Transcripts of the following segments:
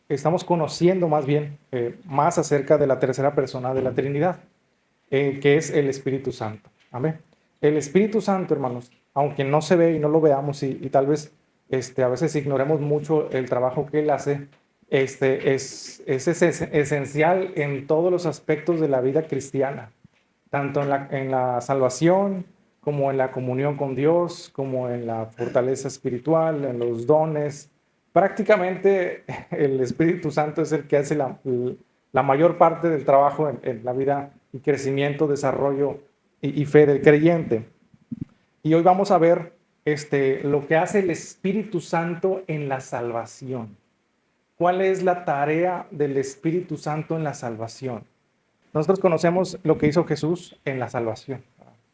estamos conociendo más bien más acerca de la tercera persona de la Trinidad, que es el Espíritu Santo. Amén. El Espíritu Santo, hermanos, aunque no se ve y no lo veamos y tal vez a veces ignoremos mucho el trabajo que Él hace, es esencial en todos los aspectos de la vida cristiana, tanto en la salvación, como en la comunión con Dios, como en la fortaleza espiritual, en los dones. Prácticamente el Espíritu Santo es el que hace la mayor parte del trabajo en la vida y crecimiento, desarrollo y fe del creyente. Y hoy vamos a ver lo que hace el Espíritu Santo en la salvación. ¿Cuál es la tarea del Espíritu Santo en la salvación? Nosotros conocemos lo que hizo Jesús en la salvación,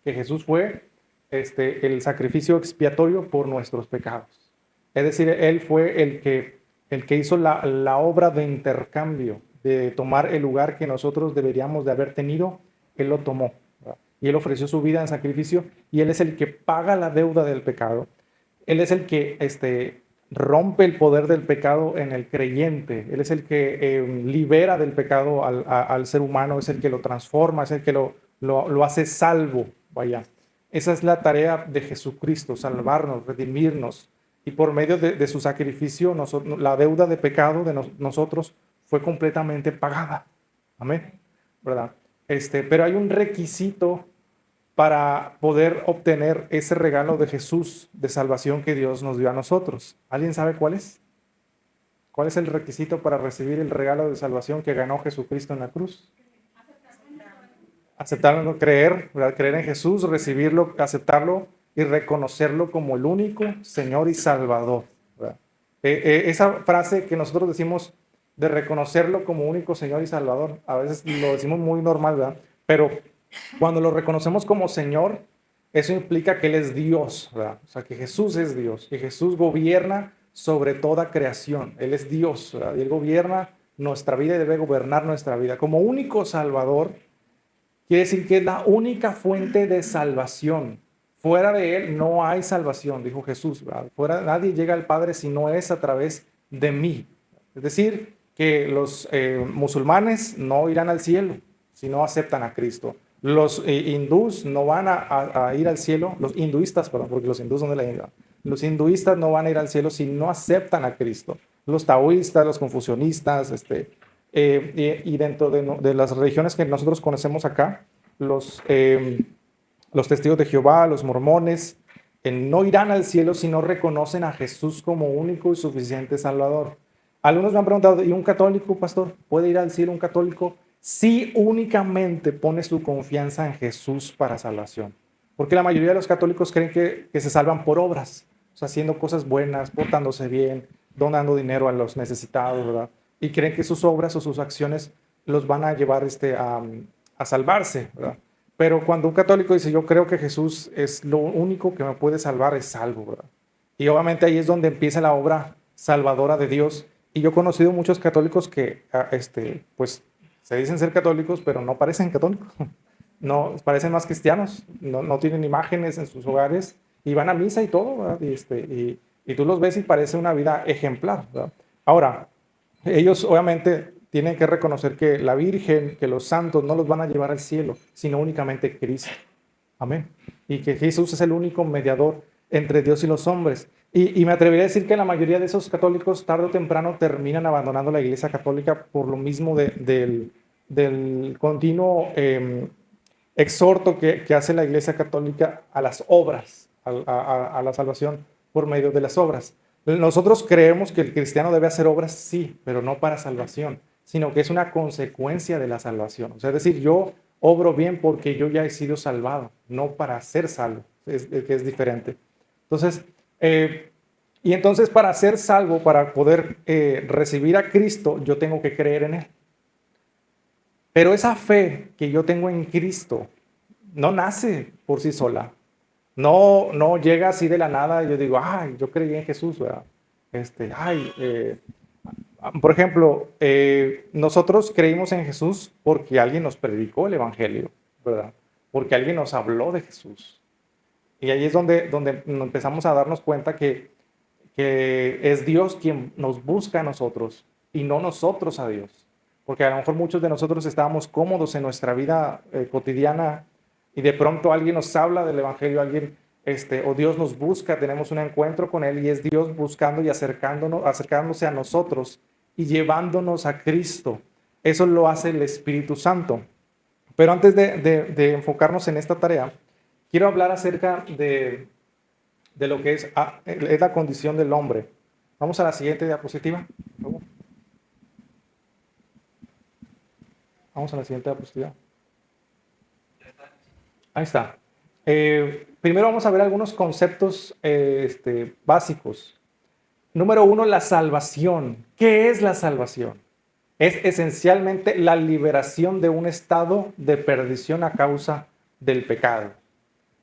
que Jesús fue el sacrificio expiatorio por nuestros pecados. Es decir, Él fue el que hizo la obra de intercambio, de tomar el lugar que nosotros deberíamos de haber tenido. Él lo tomó, ¿verdad? Y Él ofreció su vida en sacrificio, y Él es el que paga la deuda del pecado. Él es el que rompe el poder del pecado en el creyente. Él es el que libera del pecado al ser humano, es el que lo transforma, es el que lo hace salvo. Vaya, esa es la tarea de Jesucristo, salvarnos, redimirnos. Y por medio de su sacrificio, la deuda de pecado de nosotros fue completamente pagada. Amén. ¿Verdad? Pero hay un requisito para poder obtener ese regalo de Jesús de salvación que Dios nos dio a nosotros. ¿Alguien sabe cuál es? ¿Cuál es el requisito para recibir el regalo de salvación que ganó Jesucristo en la cruz? Aceptarlo, creer, ¿verdad? Creer en Jesús, recibirlo, aceptarlo y reconocerlo como el único Señor y Salvador, ¿verdad? Esa frase que nosotros decimos de reconocerlo como único Señor y Salvador, a veces lo decimos muy normal, ¿verdad? Pero cuando lo reconocemos como Señor, eso implica que Él es Dios, ¿verdad? O sea, que Jesús es Dios, que Jesús gobierna sobre toda creación. Él es Dios, ¿verdad? Y Él gobierna nuestra vida y debe gobernar nuestra vida. Como único Salvador, quiere decir que es la única fuente de salvación. Fuera de Él no hay salvación, dijo Jesús, ¿verdad? Fuera, nadie llega al Padre si no es a través de mí. Es decir, que los musulmanes no irán al cielo si no aceptan a Cristo. Los hindús no van a ir al cielo, los hinduistas, perdón, porque los hindús son de la India. Los hinduistas no van a ir al cielo si no aceptan a Cristo. Los taoístas, los confucionistas, y dentro de las religiones que nosotros conocemos acá, los testigos de Jehová, los mormones, no irán al cielo si no reconocen a Jesús como único y suficiente Salvador. Algunos me han preguntado, ¿y un católico, pastor? ¿Puede ir al cielo un católico? Si únicamente pone su confianza en Jesús para salvación. Porque la mayoría de los católicos creen que se salvan por obras, o sea, haciendo cosas buenas, portándose bien, donando dinero a los necesitados, ¿verdad? Y creen que sus obras o sus acciones los van a llevar a salvarse, ¿verdad? Pero cuando un católico dice, yo creo que Jesús es lo único que me puede salvar, es salvo, ¿verdad? Y obviamente ahí es donde empieza la obra salvadora de Dios. Y yo he conocido muchos católicos que, pues, se dicen ser católicos, pero no parecen católicos. No, parecen más cristianos. No tienen imágenes en sus hogares y van a misa y todo, ¿verdad? Y tú los ves y parece una vida ejemplar, ¿verdad? Ahora, ellos obviamente tienen que reconocer que la Virgen, que los santos no los van a llevar al cielo, sino únicamente Cristo. Amén. Y que Jesús es el único mediador entre Dios y los hombres. Y me atrevería a decir que la mayoría de esos católicos tarde o temprano terminan abandonando la Iglesia Católica por lo mismo del continuo exhorto que hace la Iglesia Católica a las obras, a la salvación por medio de las obras. Nosotros creemos que el cristiano debe hacer obras, sí, pero no para salvación, sino que es una consecuencia de la salvación. O sea, es decir, yo obro bien porque yo ya he sido salvado, no para ser salvo, que es diferente. Entonces, y entonces para ser salvo, para poder recibir a Cristo, yo tengo que creer en Él. Pero esa fe que yo tengo en Cristo no nace por sí sola. No llega así de la nada y yo digo, ay, yo creí en Jesús, ¿verdad? Por ejemplo, nosotros creímos en Jesús porque alguien nos predicó el Evangelio, ¿verdad? Porque alguien nos habló de Jesús. Y ahí es donde empezamos a darnos cuenta que que es Dios quien nos busca a nosotros y no nosotros a Dios. Porque a lo mejor muchos de nosotros estábamos cómodos en nuestra vida cotidiana y de pronto alguien nos habla del Evangelio, alguien, o Dios nos busca, tenemos un encuentro con Él y es Dios buscando y acercándose a nosotros y llevándonos a Cristo. Eso lo hace el Espíritu Santo. Pero antes de enfocarnos en esta tarea, quiero hablar acerca de lo que es la condición del hombre. Vamos a la siguiente diapositiva, por favor. Vamos a la siguiente diapositiva. Ahí está. Primero vamos a ver algunos conceptos básicos. Número 1, la salvación. ¿Qué es la salvación? Es esencialmente la liberación de un estado de perdición a causa del pecado.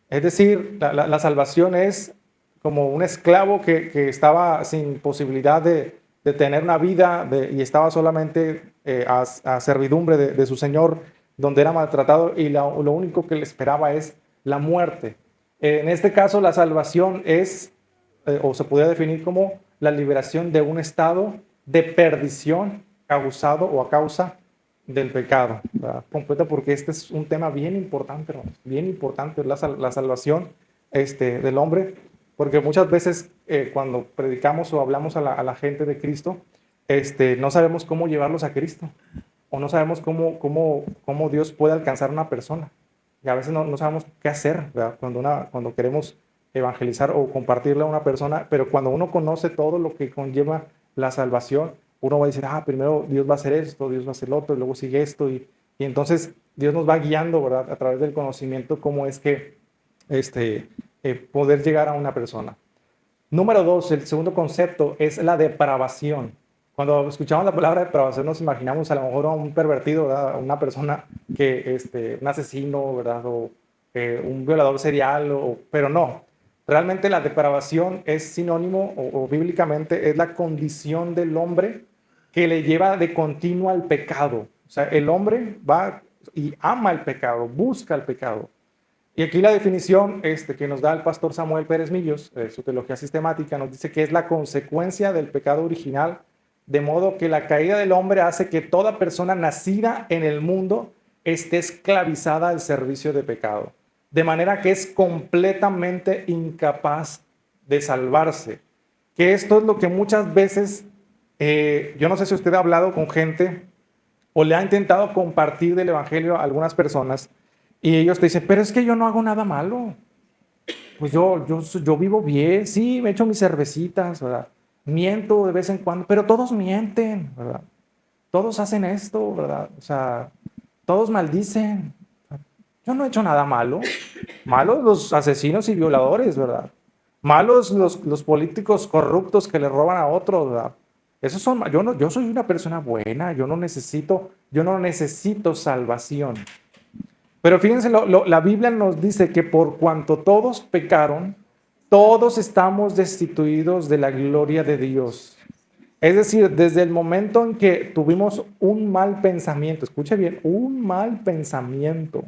Es decir, la salvación es como un esclavo que estaba sin posibilidad de tener una vida y estaba solamente a servidumbre de su señor, donde era maltratado y lo único que le esperaba es la muerte. En este caso, la salvación es, o se podría definir como la liberación de un estado de perdición causado o a causa del pecado, ¿verdad? Completa, porque este es un tema bien importante, hermanos, bien importante, la salvación del hombre, porque muchas veces cuando predicamos o hablamos a la gente de Cristo, no sabemos cómo llevarlos a Cristo, o no sabemos cómo Dios puede alcanzar a una persona, y a veces no sabemos qué hacer, ¿verdad? Cuando queremos evangelizar o compartirle a una persona, pero cuando uno conoce todo lo que conlleva la salvación, uno va a decir, primero Dios va a hacer esto, Dios va a hacer lo otro, y luego sigue esto, y entonces Dios nos va guiando, ¿verdad? A través del conocimiento, cómo es que poder llegar a una persona. Número 2, el segundo concepto es la depravación. Cuando escuchamos la palabra depravación nos imaginamos a lo mejor a un pervertido, ¿verdad? Una persona un asesino, ¿verdad? O un violador serial, pero no. Realmente la depravación es sinónimo o bíblicamente es la condición del hombre que le lleva de continuo al pecado. O sea, el hombre va y ama el pecado, busca el pecado. Y aquí la definición que nos da el pastor Samuel Pérez Millos, su teología sistemática, nos dice que es la consecuencia del pecado original, de modo que la caída del hombre hace que toda persona nacida en el mundo esté esclavizada al servicio de pecado, de manera que es completamente incapaz de salvarse. Que esto es lo que muchas veces, yo no sé si usted ha hablado con gente o le ha intentado compartir del evangelio a algunas personas y ellos te dicen, pero es que yo no hago nada malo. Pues yo vivo bien, sí, me echo mis cervecitas, ¿verdad? Miento de vez en cuando, pero todos mienten, ¿verdad? Todos hacen esto, ¿verdad? O sea, todos maldicen. Yo no he hecho nada malo. Malos los asesinos y violadores, ¿verdad? Malos los políticos corruptos que le roban a otros, ¿verdad? Esos son, yo soy una persona buena, yo no necesito salvación. Pero fíjense, la Biblia nos dice que por cuanto todos pecaron, todos estamos destituidos de la gloria de Dios. Es decir, desde el momento en que tuvimos un mal pensamiento, escuche bien, un mal pensamiento,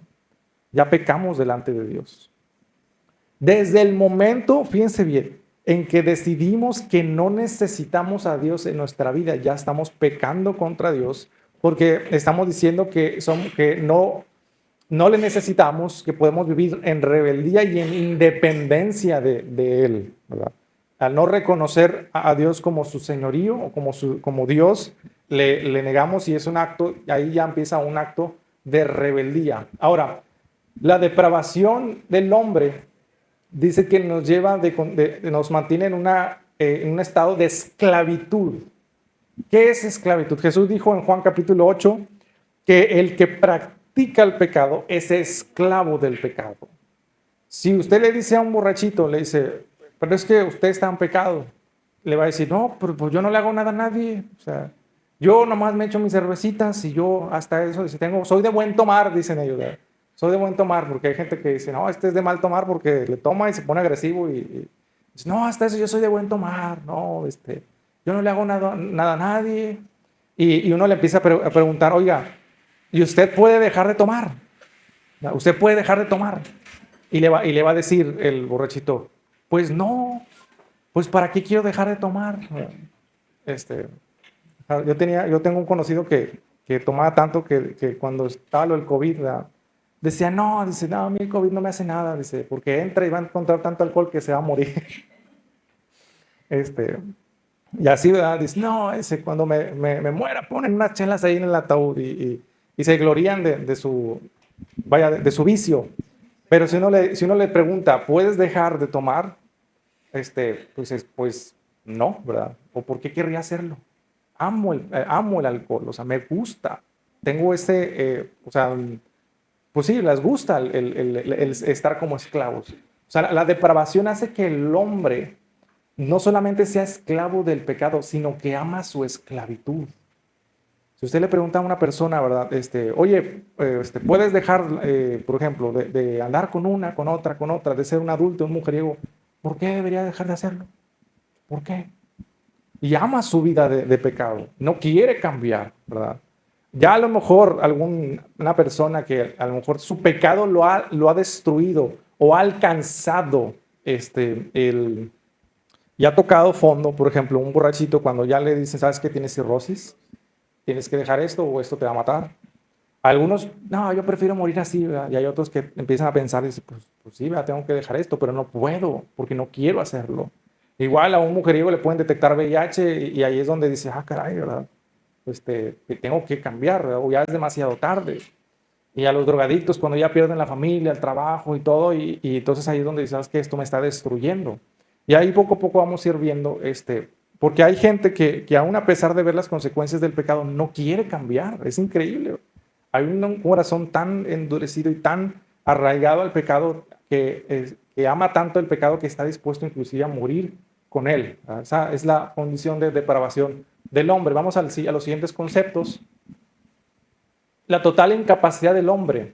ya pecamos delante de Dios. Desde el momento, fíjense bien, en que decidimos que no necesitamos a Dios en nuestra vida, ya estamos pecando contra Dios, porque estamos diciendo que no le necesitamos, que podemos vivir en rebeldía y en independencia de Él, ¿verdad? Al no reconocer a Dios como su señorío o como Dios, le negamos y es un acto, ahí ya empieza un acto de rebeldía. Ahora, la depravación del hombre dice que nos lleva, nos mantiene en un estado de esclavitud. ¿Qué es esclavitud? Jesús dijo en Juan capítulo 8 que el que practica el pecado es esclavo del pecado. Si usted le dice a un borrachito, le dice, pero es que usted está en pecado, le va a decir, no, pero pues yo no le hago nada a nadie. O sea, yo nomás me echo mis cervecitas y yo hasta eso, soy de buen tomar, dicen ellos, ¿verdad? Soy de buen tomar, porque hay gente que dice, no, este es de mal tomar porque le toma y se pone agresivo y dice, no, hasta eso yo soy de buen tomar, no, yo no le hago nada a nadie. Y uno le empieza a preguntar, oiga, ¿y usted puede dejar de tomar? ¿Usted puede dejar de tomar? Y le va a decir el borrachito, pues no, pues ¿para qué quiero dejar de tomar? Este, yo tengo un conocido que tomaba tanto que cuando estaba lo del COVID, ¿verdad? Decía, dice, no, a mí el COVID no me hace nada, dice, porque entra y va a encontrar tanto alcohol que se va a morir. Este, y así, ¿verdad? Dice, no, ese, cuando me muera, ponen unas chelas ahí en el ataúd y se glorían de su, vaya, de su vicio. Pero si uno le pregunta, ¿puedes dejar de tomar? Pues no, ¿verdad? ¿O por qué querría hacerlo? Amo el alcohol, o sea, me gusta. Tengo o sea, pues sí, les gusta el estar como esclavos. O sea, la depravación hace que el hombre no solamente sea esclavo del pecado, sino que ama su esclavitud. Si usted le pregunta a una persona, ¿verdad? Oye, ¿puedes dejar, por ejemplo, de andar con una, con otra, de ser un adulto, un mujeriego? ¿Por qué debería dejar de hacerlo? ¿Por qué? Y ama su vida de pecado, no quiere cambiar, ¿verdad? Ya a lo mejor una persona que a lo mejor su pecado lo ha destruido o ha alcanzado y ha tocado fondo, por ejemplo, un borrachito cuando ya le dicen, ¿sabes qué? Tienes cirrosis, tienes que dejar esto o esto te va a matar. Algunos, no, yo prefiero morir así, ¿verdad? Y hay otros que empiezan a pensar y dicen, pues sí, ¿verdad? Tengo que dejar esto, pero no puedo porque no quiero hacerlo. Igual a un mujeriego le pueden detectar VIH y ahí es donde dice, caray, ¿verdad? Que tengo que cambiar, ¿verdad? O ya es demasiado tarde. Y a los drogadictos cuando ya pierden la familia, el trabajo y todo, y entonces ahí es donde dices, ¿sabes qué? Esto me está destruyendo. Y ahí poco a poco vamos a ir viendo, porque hay gente que aún a pesar de ver las consecuencias del pecado, no quiere cambiar. Es increíble. Hay un corazón tan endurecido y tan arraigado al pecado que ama tanto el pecado que está dispuesto inclusive a morir con él. Esa es la condición de depravación del hombre. Vamos a los siguientes conceptos. La total incapacidad del hombre.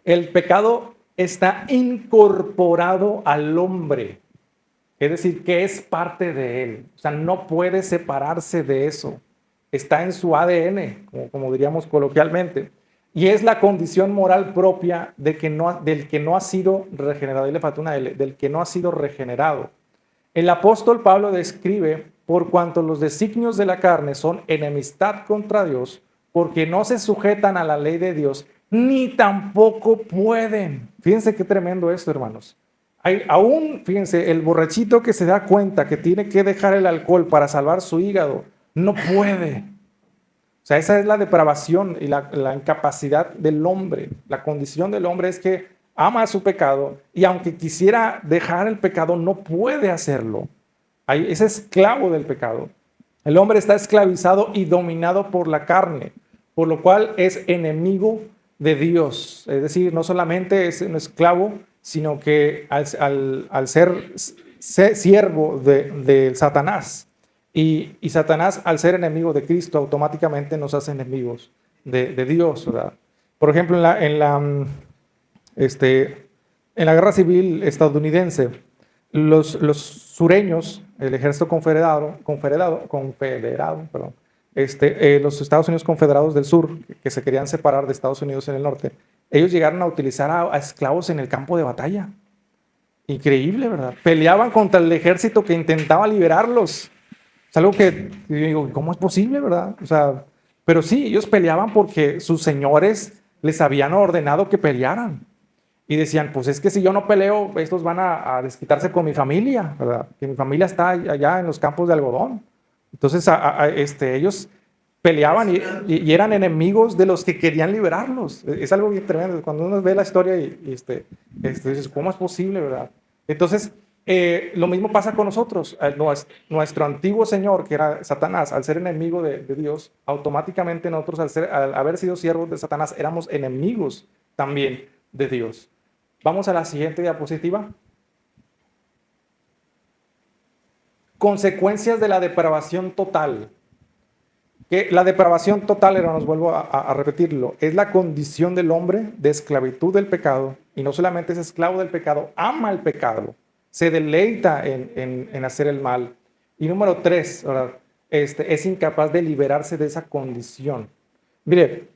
El pecado está incorporado al hombre, es decir, que es parte de él. O sea, no puede separarse de eso. Está en su ADN, como diríamos coloquialmente. Y es la condición moral propia del que no ha sido regenerado. Y le falta una L, del que no ha sido regenerado. El apóstol Pablo describe, por cuanto los designios de la carne son enemistad contra Dios, porque no se sujetan a la ley de Dios, ni tampoco pueden. Fíjense qué tremendo esto, hermanos. Aún, fíjense, el borrachito que se da cuenta que tiene que dejar el alcohol para salvar su hígado, no puede. O sea, esa es la depravación y la incapacidad del hombre. La condición del hombre es que ama su pecado y aunque quisiera dejar el pecado, no puede hacerlo. Es esclavo del pecado. El hombre está esclavizado y dominado por la carne, por lo cual es enemigo de Dios. Es decir, no solamente es un esclavo, sino que al ser siervo de Satanás, y Satanás, al ser enemigo de Cristo, automáticamente nos hace enemigos de Dios, ¿verdad? Por ejemplo, en la guerra civil estadounidense, los sureños, el ejército confederado, perdón, los Estados Unidos confederados del sur, que se querían separar de Estados Unidos en el norte, ellos llegaron a utilizar a esclavos en el campo de batalla. Increíble, ¿verdad? Peleaban contra el ejército que intentaba liberarlos. Es algo que digo, ¿cómo es posible, verdad? O sea, pero sí, ellos peleaban porque sus señores les habían ordenado que pelearan. Y decían, pues es que si yo no peleo, estos van a desquitarse con mi familia, ¿verdad? Que mi familia está allá en los campos de algodón. Entonces, ellos peleaban y eran enemigos de los que querían liberarlos. Es algo bien tremendo. Cuando uno ve la historia dices, ¿cómo es posible, verdad? Entonces, lo mismo pasa con nosotros. Nuestro antiguo Señor, que era Satanás, al ser enemigo de Dios, automáticamente nosotros, al haber sido siervos de Satanás, éramos enemigos también de Dios. Vamos a la siguiente diapositiva. Consecuencias de la depravación total. Que la depravación total, hermanos, vuelvo a repetirlo, es la condición del hombre de esclavitud del pecado, y no solamente es esclavo del pecado, ama el pecado, se deleita en hacer el mal. Y número 3, ¿verdad? Es incapaz de liberarse de esa condición. Mire,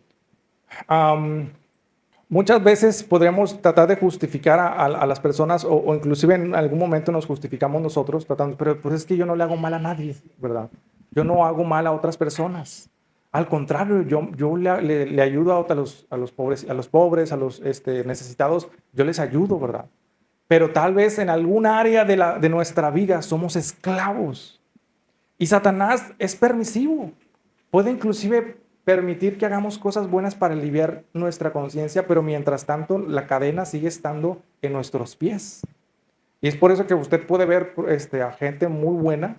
muchas veces podríamos tratar de justificar a las personas o inclusive en algún momento nos justificamos nosotros tratando, pero pues es que yo no le hago mal a nadie, ¿verdad? Yo no hago mal a otras personas. Al contrario, yo le ayudo a los pobres, a los necesitados, yo les ayudo, ¿verdad? Pero tal vez en algún área de nuestra vida somos esclavos. Y Satanás es permisivo. Puede inclusive permitir que hagamos cosas buenas para aliviar nuestra conciencia, pero mientras tanto la cadena sigue estando en nuestros pies. Y es por eso que usted puede ver a gente muy buena,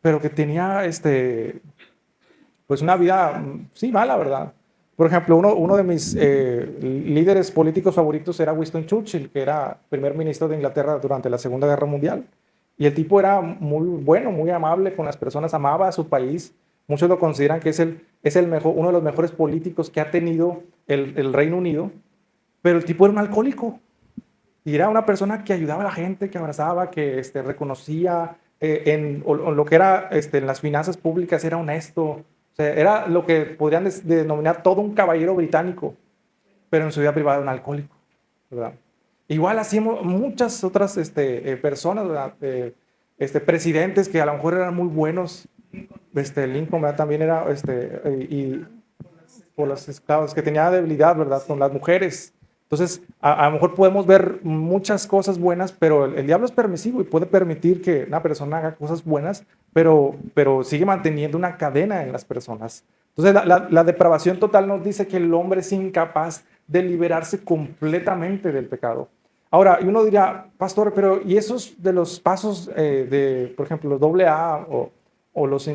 pero que tenía pues una vida, sí, mala, ¿verdad? Por ejemplo, uno de mis líderes políticos favoritos era Winston Churchill, que era primer ministro de Inglaterra durante la Segunda Guerra Mundial. Y el tipo era muy bueno, muy amable con las personas, amaba a su país. Muchos lo consideran que es el mejor, uno de los mejores políticos que ha tenido el Reino Unido, pero el tipo era un alcohólico. Y era una persona que ayudaba a la gente, que abrazaba, que reconocía en lo que era en las finanzas públicas, era honesto. O sea, era lo que podrían denominar todo un caballero británico, pero en su vida privada un alcohólico, ¿verdad? Igual así muchas otras personas, ¿verdad? Presidentes que a lo mejor eran muy buenos. Lincoln, ¿verdad? También era, y por los esclavos, que tenía debilidad, ¿verdad? Con las mujeres. Entonces, a lo mejor podemos ver muchas cosas buenas, pero el diablo es permisivo y puede permitir que una persona haga cosas buenas, pero sigue manteniendo una cadena en las personas. Entonces, la depravación total nos dice que el hombre es incapaz de liberarse completamente del pecado. Ahora, y uno dirá, pastor, pero ¿y esos de los pasos por ejemplo, los AA o los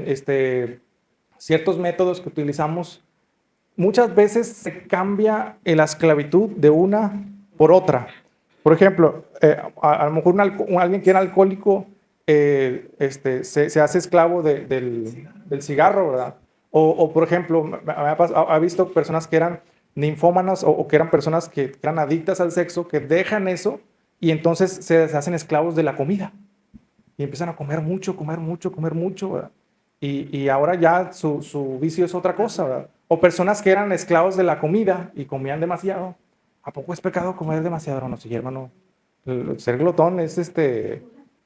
ciertos métodos que utilizamos? Muchas veces se cambia la esclavitud de una por otra. Por ejemplo, a lo mejor alguien que era alcohólico se hace esclavo del cigarro, ¿verdad? Por ejemplo, ha visto personas que eran ninfómanas o que eran personas que eran adictas al sexo, que dejan eso y entonces se hacen esclavos de la comida y empiezan a comer mucho, comer mucho, comer mucho, ¿verdad? Y ahora ya su vicio es otra cosa, ¿verdad? O personas que eran esclavos de la comida y comían demasiado. ¿A poco es pecado comer demasiado, hermano? Sí, hermano. Ser glotón es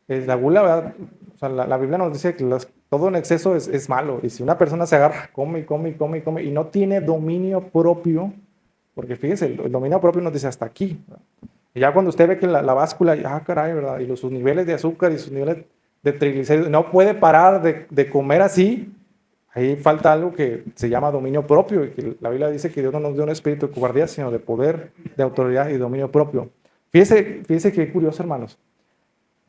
la gula, ¿verdad? O sea, la Biblia nos dice que todo en exceso es malo. Y si una persona se agarra, come y come y come y come y no tiene dominio propio, porque fíjese, el dominio propio nos dice hasta aquí, ¿verdad? Y ya cuando usted ve que la báscula, caray, ¿verdad? Y sus niveles de azúcar y sus niveles de triglicéridos, no puede parar de comer así, ahí falta algo que se llama dominio propio, y que la Biblia dice que Dios no nos dio un espíritu de cobardía, sino de poder, de autoridad y dominio propio. Fíjese qué curioso, hermanos.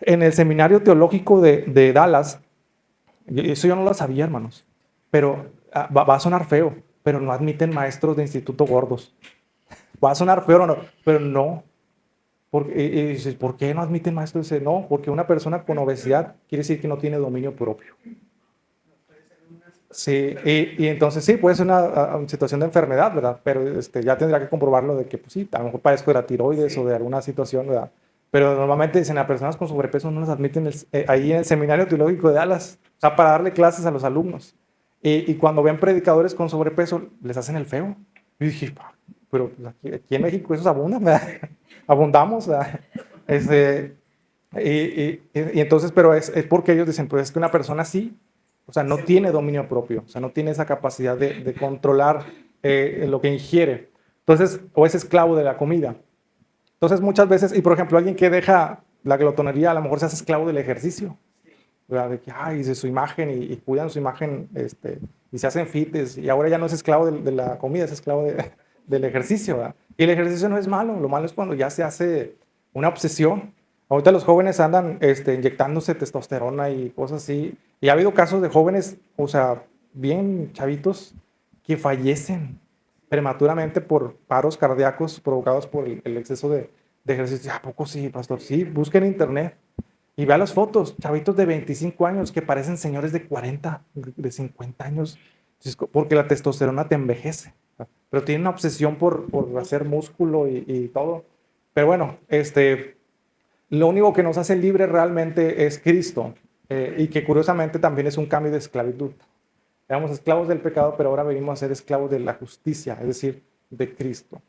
En el seminario teológico de Dallas, eso yo no lo sabía, hermanos, pero va a sonar feo, pero no admiten maestros de instituto gordos. Va a sonar feo, no, pero no. ¿Por qué no admiten maestros? Dice, no, porque una persona con obesidad quiere decir que no tiene dominio propio. Sí, y entonces sí, puede ser una situación de enfermedad, ¿verdad? Pero ya tendrá que comprobarlo de que, pues sí, a lo mejor padezco de la tiroides o de alguna situación, ¿verdad? Pero normalmente dicen a personas con sobrepeso no las admiten ahí en el seminario teológico de Dallas, o sea, para darle clases a los alumnos. Y cuando ven predicadores con sobrepeso, les hacen el feo. Y dije, pero aquí en México esos abundan, ¿verdad? Abundamos, ¿verdad? Y entonces, pero es porque ellos dicen, pues es que una persona así, o sea, no tiene dominio propio, o sea, no tiene esa capacidad de controlar lo que ingiere. Entonces, o es esclavo de la comida. Entonces, muchas veces, y por ejemplo, alguien que deja la glotonería, a lo mejor se hace esclavo del ejercicio, ¿verdad? De que, de su imagen y cuidan su imagen, y se hacen fitness, y ahora ya no es esclavo de la comida, es esclavo del ejercicio, ¿verdad? Y el ejercicio no es malo, lo malo es cuando ya se hace una obsesión. Ahorita los jóvenes andan inyectándose testosterona y cosas así, y ha habido casos de jóvenes, o sea, bien chavitos, que fallecen prematuramente por paros cardíacos provocados por el exceso de ejercicio. ¿A poco sí, pastor? Sí, busquen en internet y vea las fotos, chavitos de 25 años que parecen señores de 40, de 50 años, porque la testosterona te envejece, pero tienen una obsesión por hacer músculo y todo. Pero bueno, lo único que nos hace libre realmente es Cristo, y que curiosamente también es un cambio de esclavitud. Éramos esclavos del pecado, pero ahora venimos a ser esclavos de la justicia, es decir, de Cristo.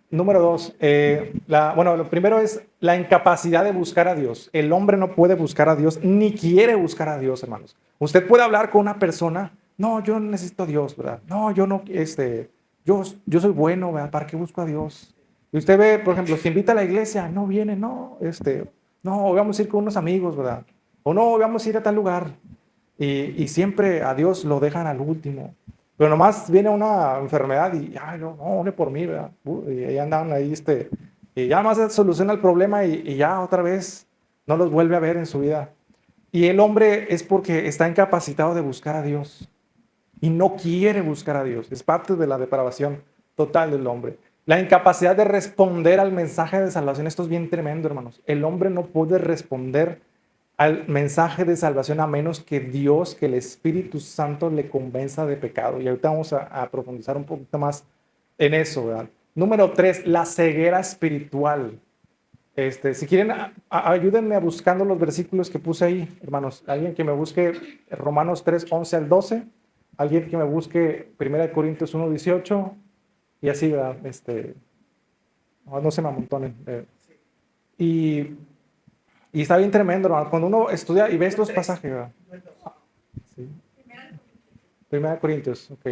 Número dos, bueno, lo primero es la incapacidad de buscar a Dios. El hombre no puede buscar a Dios, ni quiere buscar a Dios, hermanos. Usted puede hablar con una persona, no, yo no necesito a Dios, ¿verdad? No, yo no, yo soy bueno, ¿verdad? ¿Para qué busco a Dios? Y usted ve, por ejemplo, si invita a la iglesia, no viene, no, no, vamos a ir con unos amigos, ¿verdad? O no, vamos a ir a tal lugar. Y siempre a Dios lo dejan al último. Pero nomás viene una enfermedad y, ay, no, ore por mí, ¿verdad? Y ahí andan ahí, y ya más se soluciona el problema y ya otra vez no los vuelve a ver en su vida. Y el hombre es porque está incapacitado de buscar a Dios y no quiere buscar a Dios. Es parte de la depravación total del hombre. La incapacidad de responder al mensaje de salvación, esto es bien tremendo, hermanos. El hombre no puede responder al mensaje de salvación a menos que Dios, que el Espíritu Santo le convenza de pecado. Y ahorita vamos a profundizar un poquito más en eso, ¿verdad? Número 3, la ceguera espiritual. Si quieren, ayúdenme buscando los versículos que puse ahí, hermanos. Alguien que me busque Romanos 3, 11 al 12. Alguien que me busque 1 Corintios 1, 18. Y así, ¿verdad? No se me amontonen. Y, y está bien tremendo, hermano. Cuando uno estudia y ve estos pasajes, ¿verdad? Sí. 1 Corintios, ok.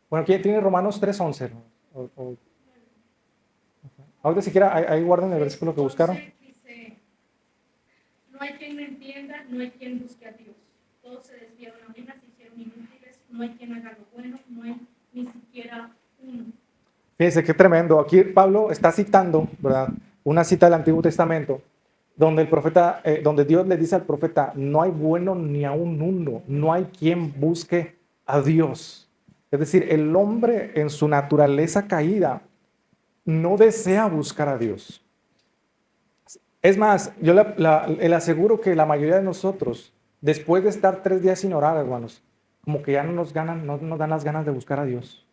Bueno, ¿quién tiene Romanos 3, 11? Ahorita siquiera ahí guarden el versículo que buscaron. Dice, no hay quien me entienda, no hay quien busque a Dios. Todos se desviaron a mí, se hicieron inútiles, no hay quien haga lo bueno, no hay ni siquiera uno. Fíjense qué tremendo. Aquí Pablo está citando, ¿verdad? Una cita del Antiguo Testamento, donde el profeta, donde Dios le dice al profeta, no hay bueno ni aun uno, no hay quien busque a Dios. Es decir, el hombre en su naturaleza caída no desea buscar a Dios. Es más, yo le aseguro que la mayoría de nosotros, después de estar 3 días sin orar, hermanos, como que ya no nos dan las ganas de buscar a Dios.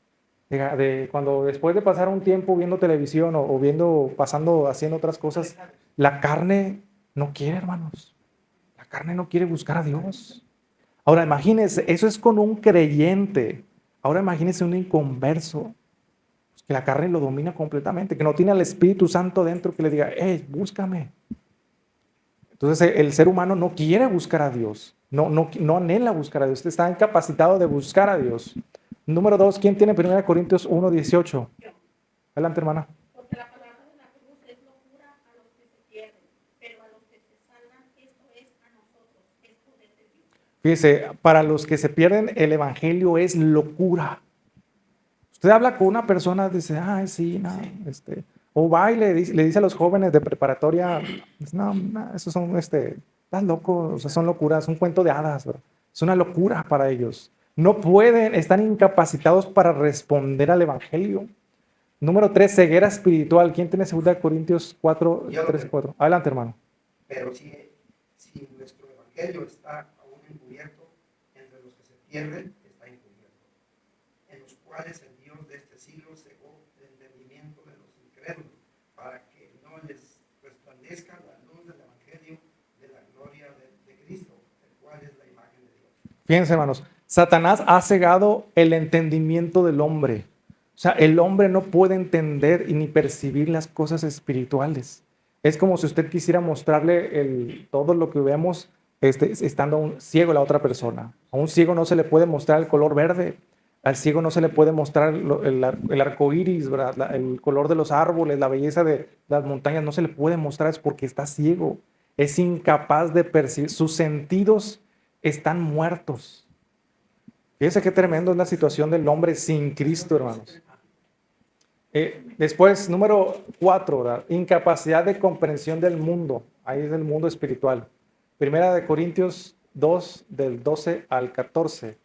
Cuando después de pasar un tiempo viendo televisión o viendo, pasando, haciendo otras cosas, la carne no quiere, hermanos. La carne no quiere buscar a Dios. Ahora imagínense, eso es con un creyente. Ahora imagínense un inconverso, que la carne lo domina completamente, que no tiene al Espíritu Santo dentro que le diga, hey, búscame. Entonces el ser humano no quiere buscar a Dios, no anhela buscar a Dios, está incapacitado de buscar a Dios. Número 2, ¿quién tiene 1 Corintios 1, 18? Adelante, hermana. Porque la palabra de la cruz es locura a los que se pierden, pero a los que se salvan, esto es a nosotros, es poder de Dios. Fíjese, para los que se pierden, el evangelio es locura. Usted habla con una persona, dice, ay, sí, no, o va y le dice a los jóvenes de preparatoria, no, no esos son, están locos, o sea, son locuras, un cuento de hadas, bro. Es una locura para ellos. No pueden, están incapacitados para responder al evangelio. Número 3, ceguera espiritual. ¿Quién tiene 2 Corintios 4, 3 y 4? Adelante, hermano. Pero si nuestro evangelio está aún encubierto, entre los que se pierden está encubierto, en los cuales el Dios de este siglo cegó el entendimiento de los incrédulos, para que no les resplandezca la luz del evangelio de la gloria de Cristo, el cual es la imagen de Dios. Fíjense, hermanos, Satanás ha cegado el entendimiento del hombre. O sea, el hombre no puede entender y ni percibir las cosas espirituales. Es como si usted quisiera mostrarle todo lo que vemos estando ciego a la otra persona. A un ciego no se le puede mostrar el color verde. Al ciego no se le puede mostrar el arco iris, ¿verdad? El color de los árboles, la belleza de las montañas. No se le puede mostrar, es porque está ciego. Es incapaz de percibir. Sus sentidos están muertos. Fíjense qué tremendo es la situación del hombre sin Cristo, hermanos. Después, número 4, ¿verdad? Incapacidad de comprensión del mundo. Ahí es el mundo espiritual. 1 Corintios 2, del 12 al 14.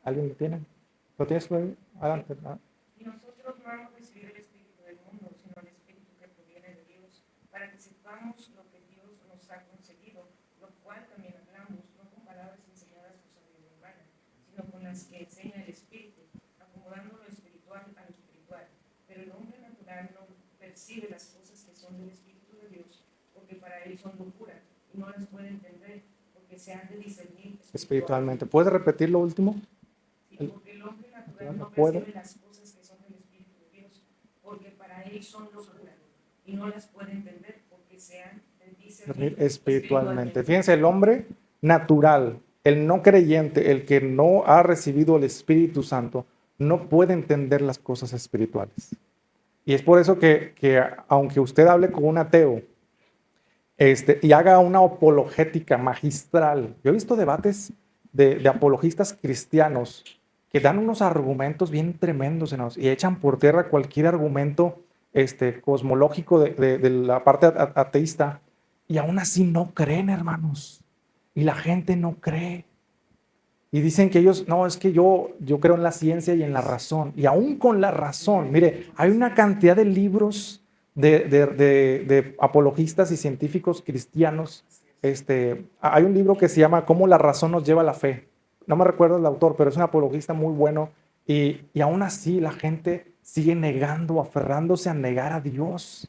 ¿Alguien lo tiene? ¿Lo tienes por ahí? Adelante. ¿Verdad? Y nosotros no hemos recibido el espíritu del mundo, sino el espíritu que proviene de Dios, para que sepamos lo que Dios nos ha concedido, lo cual también hablamos, no con palabras enseñadas por sabiduría humana, sino con las que enseña el espíritu, acomodando lo espiritual a lo espiritual. Pero el hombre natural no percibe las cosas que son del espíritu de Dios, porque para él son locura, y no las puede entender, porque se han de discernir Espiritualmente. ¿Puedes repetir lo último? Sí, porque el hombre natural no puede. perciben las cosas que son del Espíritu de Dios, porque para ellos son locura y no las pueden entender porque sean Espiritualmente. Fíjense, el hombre natural, el no creyente, el que no ha recibido el Espíritu Santo, no puede entender las cosas espirituales. Y es por eso que aunque usted hable con un ateo y haga una apologética magistral, yo he visto debates de apologistas cristianos que dan unos argumentos bien tremendos, hermanos, y echan por tierra cualquier argumento cosmológico de la parte ateísta, y aún así no creen, hermanos. Y la gente no cree. Y dicen que ellos, no, es que yo creo en la ciencia y en la razón. Y aún con la razón, mire, hay una cantidad de libros de apologistas y científicos cristianos. Hay un libro que se llama ¿Cómo la razón nos lleva a la fe? No me recuerdo el autor, pero es un apologista muy bueno. Y aún así la gente sigue negando, aferrándose a negar a Dios.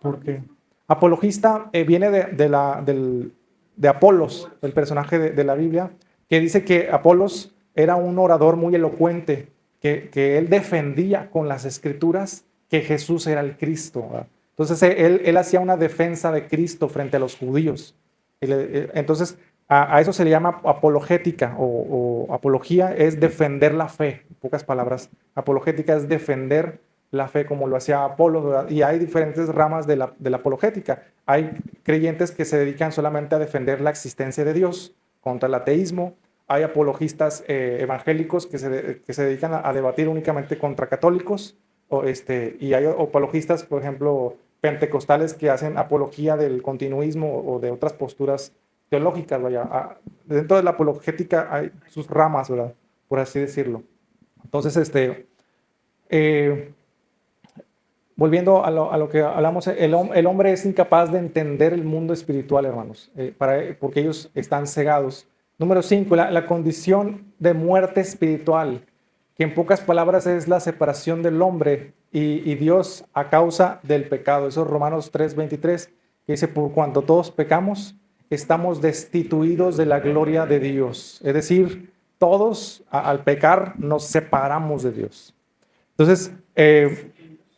¿Por qué? Apologista viene de Apolos, el personaje de la Biblia, que dice que Apolos era un orador muy elocuente, que él defendía con las escrituras que Jesús era el Cristo, ¿verdad? Entonces él hacía una defensa de Cristo frente a los judíos. Entonces a eso se le llama apologética o apología, es defender la fe, en pocas palabras. Apologética es defender la fe como lo hacía Apolos, ¿verdad? Y hay diferentes ramas de la apologética. Hay creyentes que se dedican solamente a defender la existencia de Dios contra el ateísmo. Hay apologistas evangélicos que se dedican a debatir únicamente contra católicos. Y hay apologistas, por ejemplo, pentecostales que hacen apología del continuismo o de otras posturas teológicas. Vaya. Dentro de la apologética hay sus ramas, ¿verdad? Por así decirlo. Entonces, volviendo a lo que hablamos, el hombre es incapaz de entender el mundo espiritual, hermanos, porque ellos están cegados. Número 5, la condición de muerte espiritual, que en pocas palabras es la separación del hombre y Dios a causa del pecado. Eso es Romanos 3:23, que dice, por cuanto todos pecamos, estamos destituidos de la gloria de Dios. Es decir, todos al pecar nos separamos de Dios. Entonces,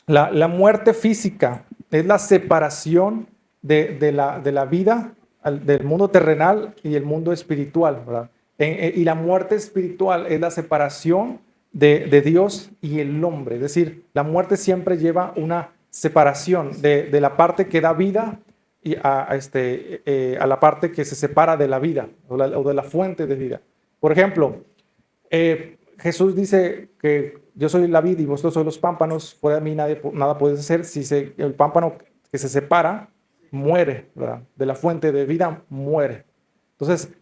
la muerte física es la separación de la vida, del mundo terrenal y el mundo espiritual, ¿verdad? Y la muerte espiritual es la separación de Dios y el hombre. Es decir, la muerte siempre lleva una separación de la parte que da vida y a la parte que se separa de la vida o de la fuente de vida. Por ejemplo, Jesús dice que yo soy la vid y vosotros sois los pámpanos, fuera de mí nada puede hacer. Si el pámpano que se separa muere, ¿verdad? De la fuente de vida muere. Entonces,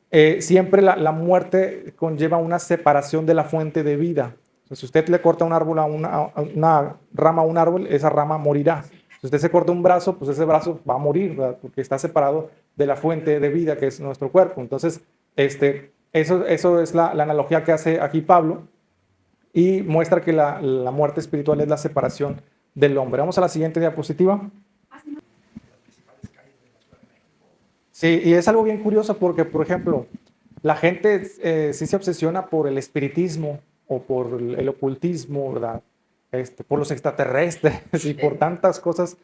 siempre la muerte conlleva una separación de la fuente de vida. Entonces, si usted le corta un árbol una rama a un árbol, esa rama morirá. Si usted se corta un brazo, pues ese brazo va a morir, ¿verdad? Porque está separado de la fuente de vida que es nuestro cuerpo. Entonces, eso es la analogía que hace aquí Pablo y muestra que la muerte espiritual es la separación del hombre. Vamos a la siguiente diapositiva. Sí, y es algo bien curioso porque, por ejemplo, la gente sí se obsesiona por el espiritismo o por el ocultismo, ¿verdad? Por los extraterrestres y por tantas cosas,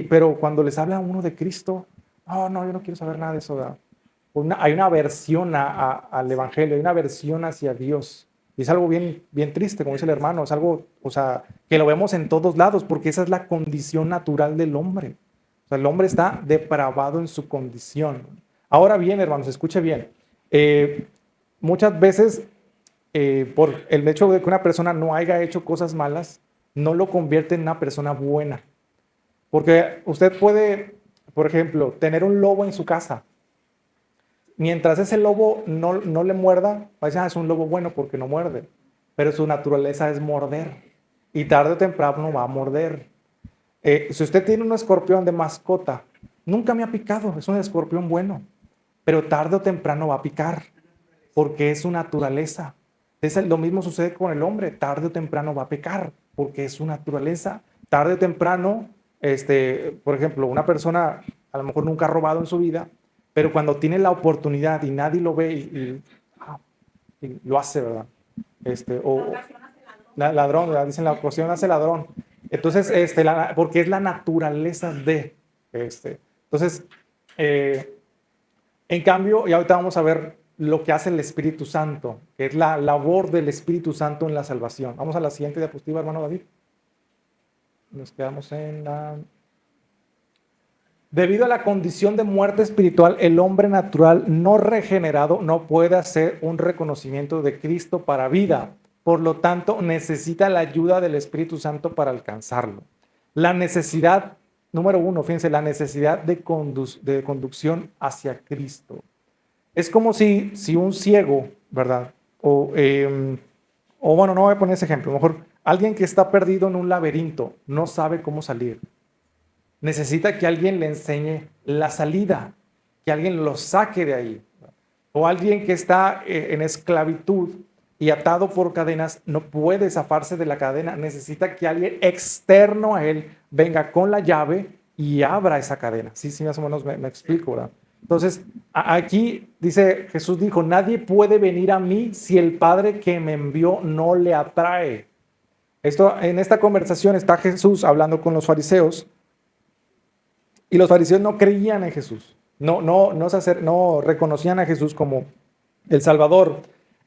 pero cuando les habla uno de Cristo, no, yo no quiero saber nada de eso, ¿verdad? Hay una aversión al Evangelio, hay una aversión hacia Dios. Y es algo bien, bien triste, como dice el hermano, es algo, que lo vemos en todos lados, porque esa es la condición natural del hombre. O sea, el hombre está depravado en su condición. Ahora bien, hermanos, escuche bien. Muchas veces, por el hecho de que una persona no haya hecho cosas malas, no lo convierte en una persona buena. Porque usted puede, por ejemplo, tener un lobo en su casa. Mientras ese lobo no le muerda, es un lobo bueno porque no muerde. Pero su naturaleza es morder. Y tarde o temprano va a morder. Si usted tiene un escorpión de mascota, nunca me ha picado, es un escorpión bueno. Pero tarde o temprano va a picar. Porque es su naturaleza. Lo mismo sucede con el hombre. Tarde o temprano va a pecar. Porque es su naturaleza. Tarde o temprano, por ejemplo, una persona a lo mejor nunca ha robado en su vida, pero cuando tiene la oportunidad y nadie lo ve y lo hace, ¿verdad? Ladrón, ¿verdad? Dicen la ocasión hace ladrón. Entonces, porque es la naturaleza de. Entonces, en cambio, y ahorita vamos a ver lo que hace el Espíritu Santo, que es la labor del Espíritu Santo en la salvación. Vamos a la siguiente diapositiva, hermano David. Nos quedamos en la... Debido a la condición de muerte espiritual, el hombre natural no regenerado no puede hacer un reconocimiento de Cristo para vida. Por lo tanto, necesita la ayuda del Espíritu Santo para alcanzarlo. La necesidad, número uno, fíjense, la necesidad de conducción hacia Cristo. Es como si un ciego, ¿verdad? O bueno, no voy a poner ese ejemplo. A lo mejor alguien que está perdido en un laberinto no sabe cómo salir. Necesita que alguien le enseñe la salida, que alguien lo saque de ahí. O alguien que está en esclavitud y atado por cadenas, no puede zafarse de la cadena. Necesita que alguien externo a él venga con la llave y abra esa cadena. Sí, más o menos me explico, ¿verdad? Entonces, aquí dice, Jesús dijo, nadie puede venir a mí si el Padre que me envió no le atrae. En esta conversación está Jesús hablando con los fariseos. Y los fariseos no creían en Jesús, no reconocían a Jesús como el Salvador.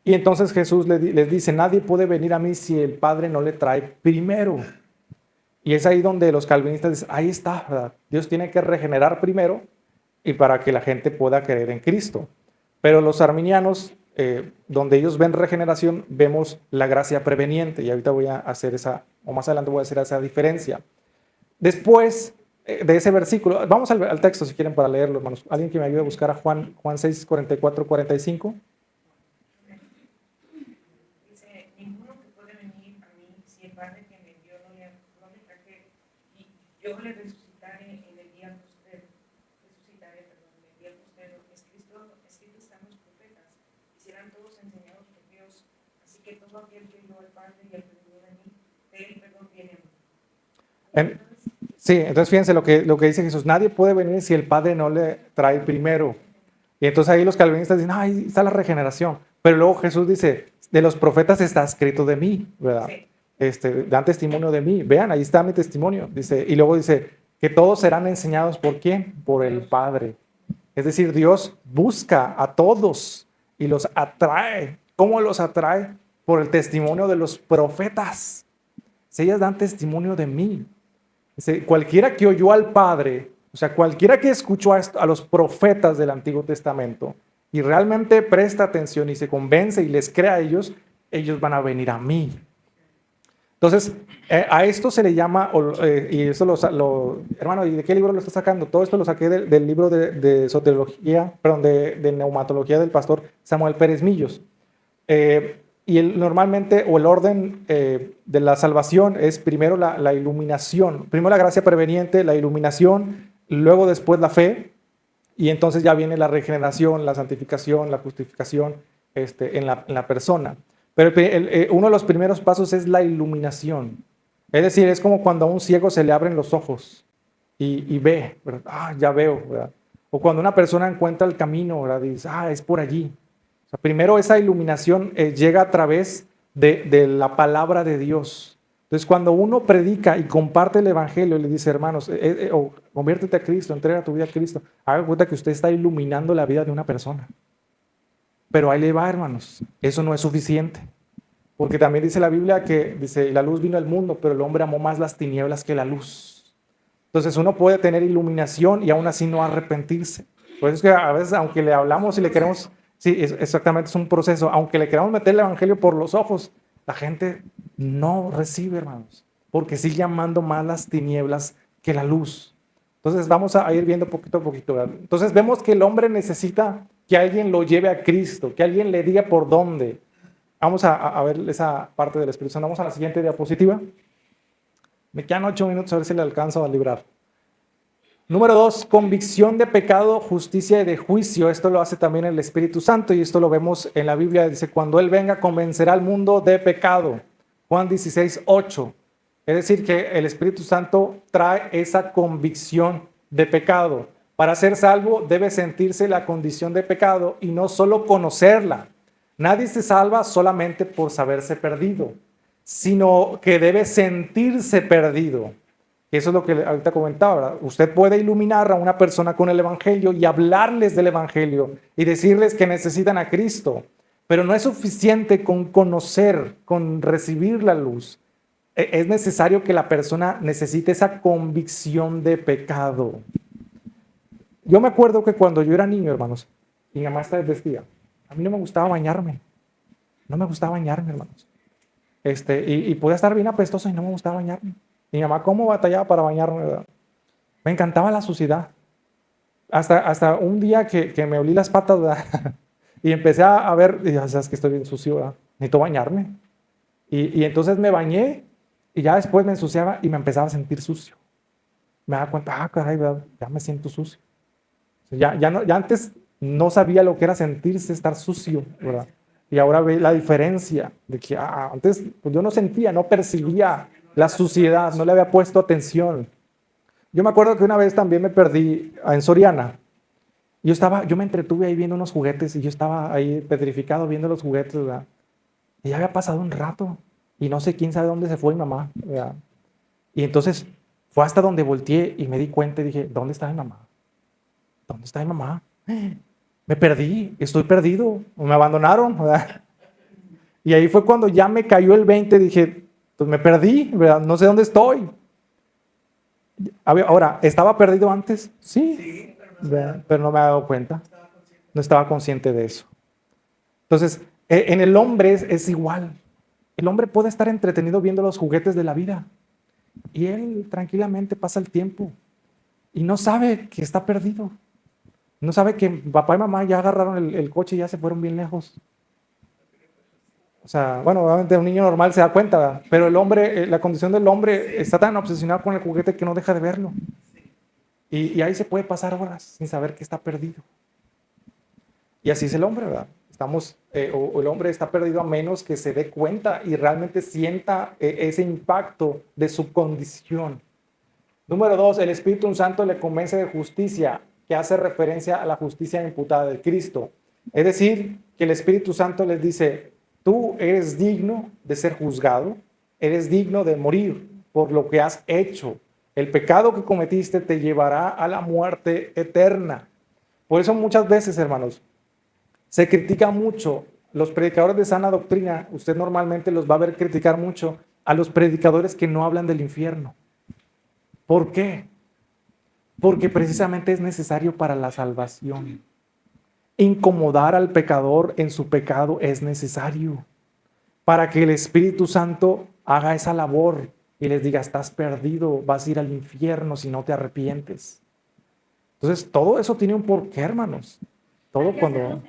Y entonces Jesús les dice, nadie puede venir a mí si el Padre no le trae primero. Y es ahí donde los calvinistas dicen, ahí está, ¿verdad? Dios tiene que regenerar primero y para que la gente pueda creer en Cristo. Pero los arminianos, donde ellos ven regeneración, vemos la gracia preveniente. Y ahorita voy a hacer o más adelante voy a hacer esa diferencia. Después de ese versículo, vamos al texto si quieren para leerlo, hermanos. ¿Alguien que me ayude a buscar a Juan 6, 44, 45? Dice, ninguno que puede venir a mí si el Padre que me envió no le trajere, y yo le resucitaré en el día postero. Escrito están los profetas, y serán todos enseñados por Dios. Así que todo aquel que vio al Padre y el perdón de mí, de él perdón viene a mí. Sí, entonces fíjense lo que dice Jesús, nadie puede venir si el Padre no le trae primero. Y entonces ahí los calvinistas dicen, ahí está la regeneración. Pero luego Jesús dice, de los profetas está escrito de mí, ¿verdad? Dan testimonio de mí. Vean, ahí está mi testimonio. Dice, y luego dice, que todos serán enseñados ¿por quién? Por el Padre. Es decir, Dios busca a todos y los atrae. ¿Cómo los atrae? Por el testimonio de los profetas. Si ellas dan testimonio de mí. Cualquiera que oyó al Padre, o sea, cualquiera que escuchó a los profetas del Antiguo Testamento y realmente presta atención y se convence y les cree a ellos van a venir a mí. Entonces, a esto se le llama, y eso hermano, ¿y de qué libro lo está sacando? Todo esto lo saqué del libro de soteriología, perdón, de neumatología del pastor Samuel Pérez Millos. Y normalmente, o el orden de la salvación es primero la iluminación, primero la gracia preveniente, la iluminación, luego después la fe, y entonces ya viene la regeneración, la santificación, la justificación en la persona. Pero uno de los primeros pasos es la iluminación. Es decir, es como cuando a un ciego se le abren los ojos y ve, ¿verdad? Ya veo, ¿verdad? O cuando una persona encuentra el camino, ¿verdad? Y dice, es por allí. Primero esa iluminación llega a través de la palabra de Dios. Entonces cuando uno predica y comparte el evangelio y le dice, hermanos, conviértete a Cristo, entrega tu vida a Cristo, haga cuenta que usted está iluminando la vida de una persona. Pero ahí le va, hermanos, eso no es suficiente. Porque también dice la Biblia que dice, la luz vino al mundo, pero el hombre amó más las tinieblas que la luz. Entonces uno puede tener iluminación y aún así no arrepentirse. Por eso es que a veces, aunque le hablamos y le queremos... Sí, exactamente, es un proceso. Aunque le queramos meter el evangelio por los ojos, la gente no recibe, hermanos, porque sigue amando más las tinieblas que la luz. Entonces vamos a ir viendo poquito a poquito, ¿verdad? Entonces vemos que el hombre necesita que alguien lo lleve a Cristo, que alguien le diga por dónde. Vamos a ver esa parte del Espíritu Santo. Vamos a la siguiente diapositiva. Me quedan 8 minutos a ver si le alcanzo a librar. Número 2, convicción de pecado, justicia y de juicio. Esto lo hace también el Espíritu Santo y esto lo vemos en la Biblia. Dice, cuando Él venga, convencerá al mundo de pecado. Juan 16, 8. Es decir, que el Espíritu Santo trae esa convicción de pecado. Para ser salvo debe sentirse la condición de pecado y no solo conocerla. Nadie se salva solamente por saberse perdido. sino que debe sentirse perdido. Eso es lo que ahorita comentaba, ¿verdad? Usted puede iluminar a una persona con el Evangelio y hablarles del Evangelio y decirles que necesitan a Cristo, pero no es suficiente con conocer, con recibir la luz. Es necesario que la persona necesite esa convicción de pecado. Yo me acuerdo que cuando yo era niño, hermanos, mi mamá estaba vestida. A mí no me gustaba bañarme. No me gustaba bañarme, hermanos. Y podía estar bien apestoso y no me gustaba bañarme. Mi mamá, ¿cómo batallaba para bañarme, verdad? Me encantaba la suciedad. Hasta un día que me olí las patas, ¿verdad? Y empecé a ver, y ya sabes que estoy bien sucio, ¿verdad? Necesito bañarme. Y entonces me bañé y ya después me ensuciaba y me empezaba a sentir sucio. Me daba cuenta, caray, ¿verdad? Ya me siento sucio. Ya antes no sabía lo que era sentirse estar sucio, ¿verdad? Y ahora ve la diferencia de que antes pues yo no sentía, no percibía la suciedad, no le había puesto atención. Yo me acuerdo que una vez también me perdí en Soriana. Yo me entretuve ahí viendo unos juguetes y yo estaba ahí petrificado viendo los juguetes, ¿verdad? Y ya había pasado un rato y no sé quién sabe dónde se fue mi mamá, ¿verdad? Y entonces fue hasta donde volteé y me di cuenta y dije, ¿dónde está mi mamá? ¿Dónde está mi mamá? Me perdí, estoy perdido, me abandonaron, ¿verdad? Y ahí fue cuando ya me cayó el 20, dije, pues me perdí, ¿verdad? No sé dónde estoy. Ahora, ¿estaba perdido antes? Sí, pero no me he dado cuenta, no estaba consciente de eso. Entonces, en el hombre es igual. El hombre puede estar entretenido viendo los juguetes de la vida y él tranquilamente pasa el tiempo y no sabe que está perdido. No sabe que papá y mamá ya agarraron el coche y ya se fueron bien lejos. O sea, bueno, obviamente un niño normal se da cuenta, ¿verdad? Pero el hombre, la condición del hombre está tan obsesionado con el juguete que no deja de verlo. Y ahí se puede pasar horas sin saber que está perdido. Y así es el hombre, ¿verdad? O el hombre está perdido a menos que se dé cuenta y realmente sienta ese impacto de su condición. Número 2, el Espíritu Santo le convence de justicia, que hace referencia a la justicia imputada de Cristo. Es decir, que el Espíritu Santo les dice, tú eres digno de ser juzgado, eres digno de morir por lo que has hecho. El pecado que cometiste te llevará a la muerte eterna. Por eso muchas veces, hermanos, se critica mucho. Los predicadores de sana doctrina, usted normalmente los va a ver criticar mucho a los predicadores que no hablan del infierno. ¿Por qué? Porque precisamente es necesario para la salvación. Incomodar al pecador en su pecado es necesario para que el Espíritu Santo haga esa labor y les diga, estás perdido, vas a ir al infierno si no te arrepientes. Entonces, todo eso tiene un porqué, hermanos. Todo cuando...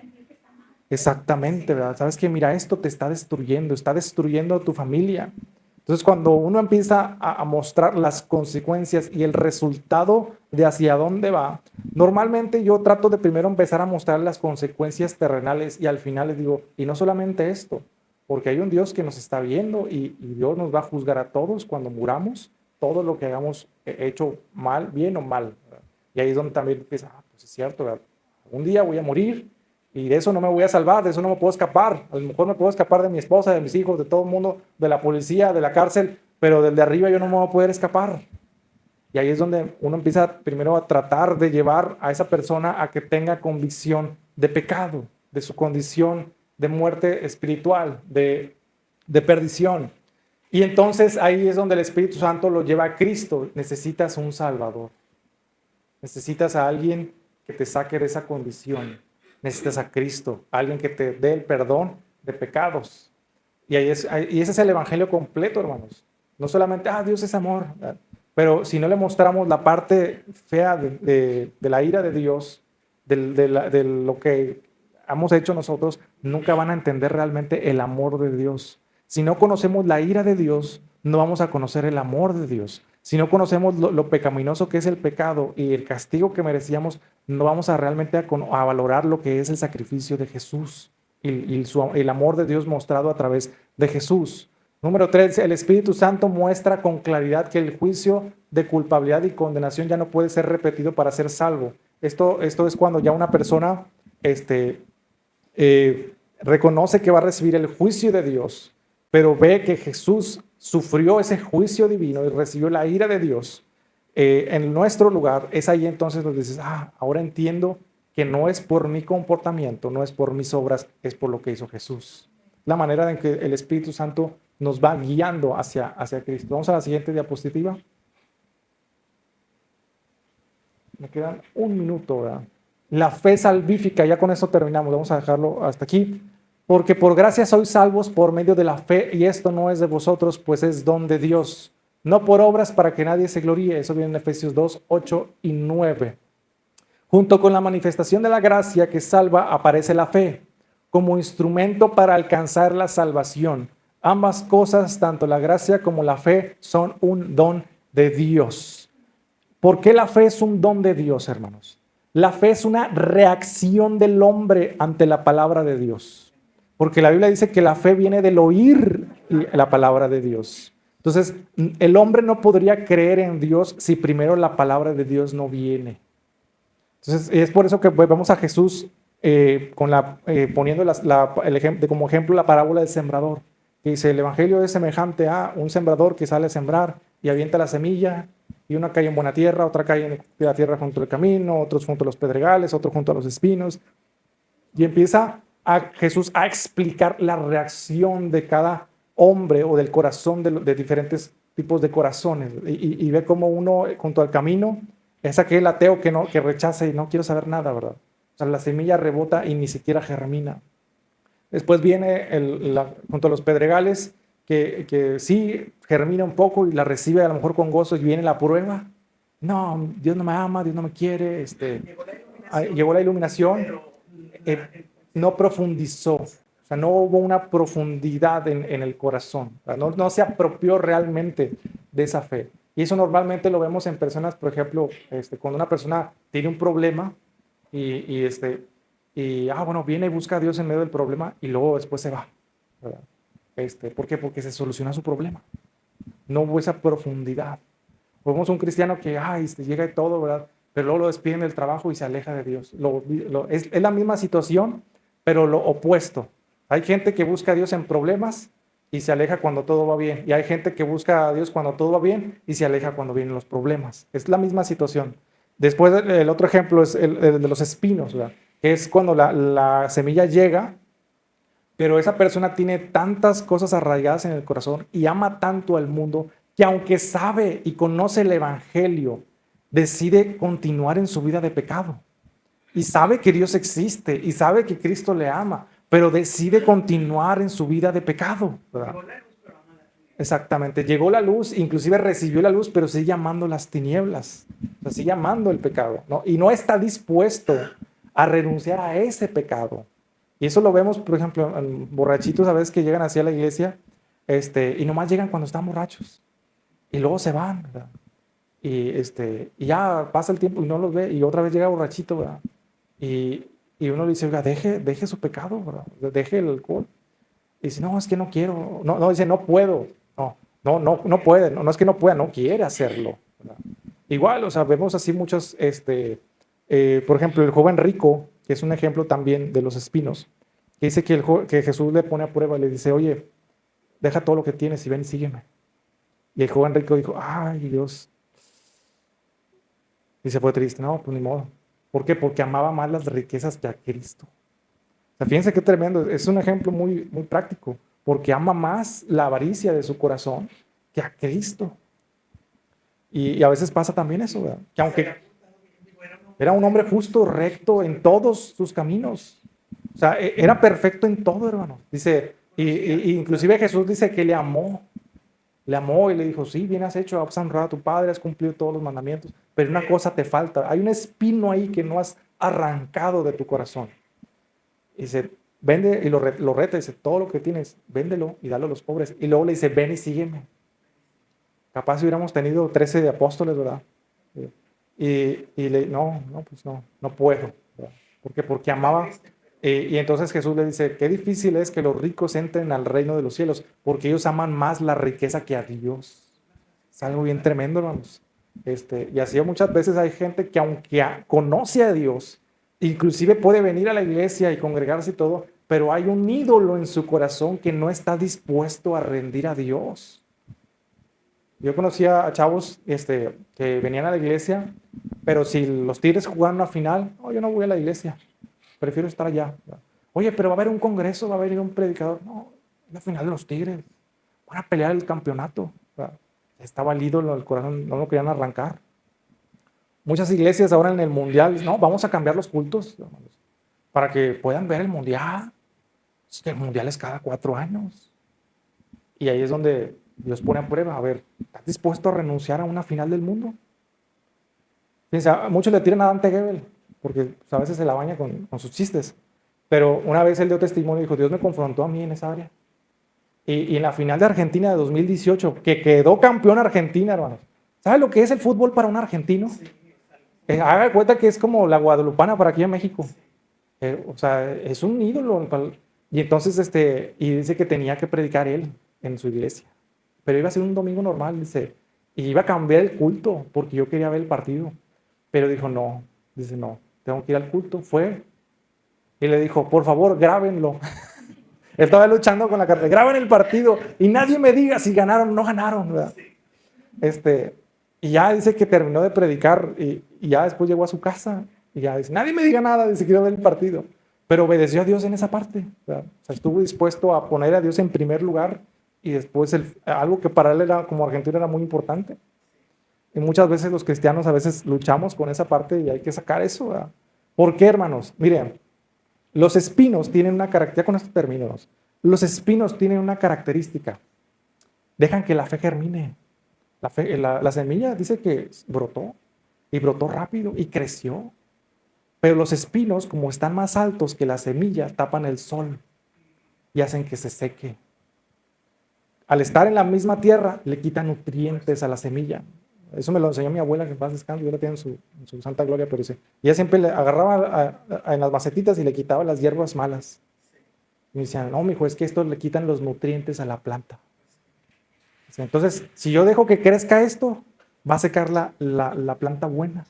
Exactamente, ¿verdad? Sabes que mira, esto te está destruyendo tu familia. Entonces, cuando uno empieza a mostrar las consecuencias y el resultado de hacia dónde va, normalmente yo trato de primero empezar a mostrar las consecuencias terrenales y al final les digo, y no solamente esto, porque hay un Dios que nos está viendo y Dios nos va a juzgar a todos cuando muramos, todo lo que hayamos hecho mal, bien o mal, ¿verdad? Y ahí es donde también empieza, pues es cierto, ¿verdad? Un día voy a morir. Y de eso no me voy a salvar, de eso no me puedo escapar. A lo mejor me puedo escapar de mi esposa, de mis hijos, de todo el mundo, de la policía, de la cárcel, pero del de arriba yo no me voy a poder escapar. Y ahí es donde uno empieza primero a tratar de llevar a esa persona a que tenga convicción de pecado, de su condición de muerte espiritual, de perdición. Y entonces ahí es donde el Espíritu Santo lo lleva a Cristo. Necesitas un Salvador. Necesitas a alguien que te saque de esa condición. Necesitas a Cristo, alguien que te dé el perdón de pecados. Y ese es el evangelio completo, hermanos. No solamente, Dios es amor, ¿verdad? Pero si no le mostramos la parte fea de la ira de Dios, de lo que hemos hecho nosotros, nunca van a entender realmente el amor de Dios. Si no conocemos la ira de Dios, no vamos a conocer el amor de Dios. Si no conocemos lo pecaminoso que es el pecado y el castigo que merecíamos, no vamos a realmente a valorar lo que es el sacrificio de Jesús y el amor de Dios mostrado a través de Jesús. Número 3, el Espíritu Santo muestra con claridad que el juicio de culpabilidad y condenación ya no puede ser repetido para ser salvo. Esto es cuando ya una persona reconoce que va a recibir el juicio de Dios, pero ve que Jesús sufrió ese juicio divino y recibió la ira de Dios en nuestro lugar, es ahí entonces donde dices, ahora entiendo que no es por mi comportamiento, no es por mis obras, es por lo que hizo Jesús. La manera en que el Espíritu Santo nos va guiando hacia Cristo. Vamos a la siguiente diapositiva. Me quedan un minuto, ¿verdad? La fe salvífica, ya con eso terminamos, vamos a dejarlo hasta aquí. Porque por gracia sois salvos por medio de la fe, y esto no es de vosotros, pues es don de Dios. No por obras para que nadie se gloríe. Eso viene en Efesios 2, 8 y 9. Junto con la manifestación de la gracia que salva, aparece la fe como instrumento para alcanzar la salvación. Ambas cosas, tanto la gracia como la fe, son un don de Dios. ¿Por qué la fe es un don de Dios, hermanos? La fe es una reacción del hombre ante la palabra de Dios. Porque la Biblia dice que la fe viene del oír la palabra de Dios. Entonces, el hombre no podría creer en Dios si primero la palabra de Dios no viene. Entonces, es por eso que vemos a Jesús poniendo como ejemplo la parábola del sembrador. Que dice, el evangelio es semejante a un sembrador que sale a sembrar y avienta la semilla, y una cae en buena tierra, otra cae en la tierra junto al camino, otros junto a los pedregales, otro junto a los espinos. Y empieza Jesús a explicar la reacción de cada hombre o del corazón de diferentes tipos de corazones. Y ve como uno junto al camino es aquel ateo que rechaza y no quiero saber nada, ¿verdad? O sea, la semilla rebota y ni siquiera germina. Después viene junto a los pedregales, que sí germina un poco y la recibe a lo mejor con gozo, y viene la prueba. No, Dios no me ama, Dios no me quiere. Llegó la iluminación, no profundizó. O sea, no hubo una profundidad en el corazón. No se apropió realmente de esa fe. Y eso normalmente lo vemos en personas, por ejemplo, cuando una persona tiene un problema bueno, viene y busca a Dios en medio del problema y luego después se va, ¿verdad? ¿Por qué? Porque se soluciona su problema. No hubo esa profundidad. Vemos un cristiano que llega y todo, ¿verdad? Pero luego lo despiden del trabajo y se aleja de Dios. Es la misma situación, pero lo opuesto. Hay gente que busca a Dios en problemas y se aleja cuando todo va bien. Y hay gente que busca a Dios cuando todo va bien y se aleja cuando vienen los problemas. Es la misma situación. Después, el otro ejemplo es el de los espinos, ¿verdad? Que es cuando la semilla llega, pero esa persona tiene tantas cosas arraigadas en el corazón y ama tanto al mundo que aunque sabe y conoce el evangelio, decide continuar en su vida de pecado. Y sabe que Dios existe y sabe que Cristo le ama, pero decide continuar en su vida de pecado, ¿verdad? Exactamente, llegó la luz, inclusive recibió la luz, pero sigue amando las tinieblas, o sea, sigue amando el pecado, ¿no? Y no está dispuesto a renunciar a ese pecado. Y eso lo vemos, por ejemplo, en borrachitos a veces que llegan hacia la iglesia y nomás llegan cuando están borrachos y luego se van, ¿verdad? Y ya pasa el tiempo y no los ve y otra vez llega borrachito, ¿verdad? Y uno le dice, oiga, deje su pecado, ¿verdad? Deje el alcohol. Y dice, no, es que no quiero, no, dice, no puedo, no puede, no es que no pueda, no quiere hacerlo, ¿verdad? Igual, o sea, vemos así muchos, por ejemplo, el joven rico, que es un ejemplo también de los espinos, que dice que Jesús le pone a prueba y le dice, oye, deja todo lo que tienes y ven y sígueme. Y el joven rico dijo, ay, Dios. Y se fue triste, no, pues ni modo. ¿Por qué? Porque amaba más las riquezas que a Cristo. O sea, fíjense qué tremendo, es un ejemplo muy, muy práctico, porque ama más la avaricia de su corazón que a Cristo. Y a veces pasa también eso, ¿verdad? Que aunque era un hombre justo, recto en todos sus caminos, o sea, era perfecto en todo, hermano. Dice, inclusive Jesús dice que le amó y le dijo, sí, bien has hecho, has honrado a tu padre, has cumplido todos los mandamientos, pero una cosa te falta, hay un espino ahí que no has arrancado de tu corazón. Y dice, vende, y lo reta, dice, todo lo que tienes, véndelo y dalo a los pobres. Y luego le dice, ven y sígueme. Capaz si hubiéramos tenido 13 de apóstoles, ¿verdad? No puedo. ¿Verdad? ¿Por qué? Porque amaba. Y entonces Jesús le dice, qué difícil es que los ricos entren al reino de los cielos, porque ellos aman más la riqueza que a Dios. Es algo bien tremendo, hermanos. Y así muchas veces hay gente que aunque conoce a Dios, inclusive puede venir a la iglesia y congregarse y todo, pero hay un ídolo en su corazón que no está dispuesto a rendir a Dios. Yo conocía a chavos que venían a la iglesia, pero si los Tigres jugaban una final, no, yo no voy a la iglesia, prefiero estar allá. Oye, pero va a haber un congreso, va a haber un predicador. No, es la final de los Tigres, van a pelear el campeonato. Estaba el ídolo, el corazón, no lo querían arrancar. Muchas iglesias ahora en el mundial, no, vamos a cambiar los cultos para que puedan ver el mundial. Es que el mundial es cada 4 años. Y ahí es donde Dios pone a prueba, a ver, ¿estás dispuesto a renunciar a una final del mundo? Fíjense, muchos le tiran a Dante Gebel, porque pues, a veces se la baña con sus chistes. Pero una vez él dio testimonio y dijo, Dios me confrontó a mí en esa área. Y en la final de Argentina de 2018, que quedó campeón Argentina, hermanos. ¿Sabe lo que es el fútbol para un argentino? Haga cuenta que es como la guadalupana para aquí en México. O sea, es un ídolo. Y entonces, y dice que tenía que predicar él en su iglesia. Pero iba a ser un domingo normal, dice. Y iba a cambiar el culto, porque yo quería ver el partido. Pero dijo, no. Dice, no, tengo que ir al culto. Fue. Y le dijo, por favor, grábenlo. Él estaba luchando con la carta. Graben el partido y nadie me diga si ganaron o no ganaron, ¿verdad? Y ya dice que terminó de predicar y ya después llegó a su casa y ya dice, nadie me diga nada, dice, quiero ver el partido. Pero obedeció a Dios en esa parte, ¿verdad? O sea, estuvo dispuesto a poner a Dios en primer lugar y después algo que para él era, como argentino, era muy importante. Y muchas veces los cristianos a veces luchamos con esa parte y hay que sacar eso, ¿verdad? ¿Por qué, hermanos? Miren, los espinos tienen una característica, ya con esto termino, los espinos tienen una característica, dejan que la fe germine. La semilla dice que brotó, y brotó rápido, y creció. Pero los espinos, como están más altos que la semilla, tapan el sol y hacen que se seque. Al estar en la misma tierra, le quitan nutrientes a la semilla. Eso me lo enseñó mi abuela, que en paz descanse, yo la tengo en su santa gloria, pero dice, ella siempre le agarraba en las macetitas y le quitaba las hierbas malas. Y me decían, no, mijo, es que esto le quitan los nutrientes a la planta. Entonces, si yo dejo que crezca esto, va a secar la planta buena.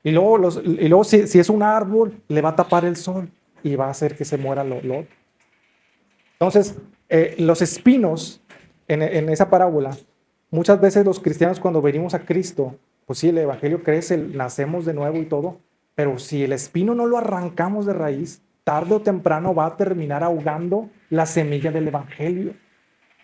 Y luego si es un árbol, le va a tapar el sol y va a hacer que se muera lo otro. Entonces, los espinos en esa parábola, muchas veces los cristianos cuando venimos a Cristo, pues sí, el evangelio crece, nacemos de nuevo y todo, pero si el espino no lo arrancamos de raíz, tarde o temprano va a terminar ahogando la semilla del evangelio.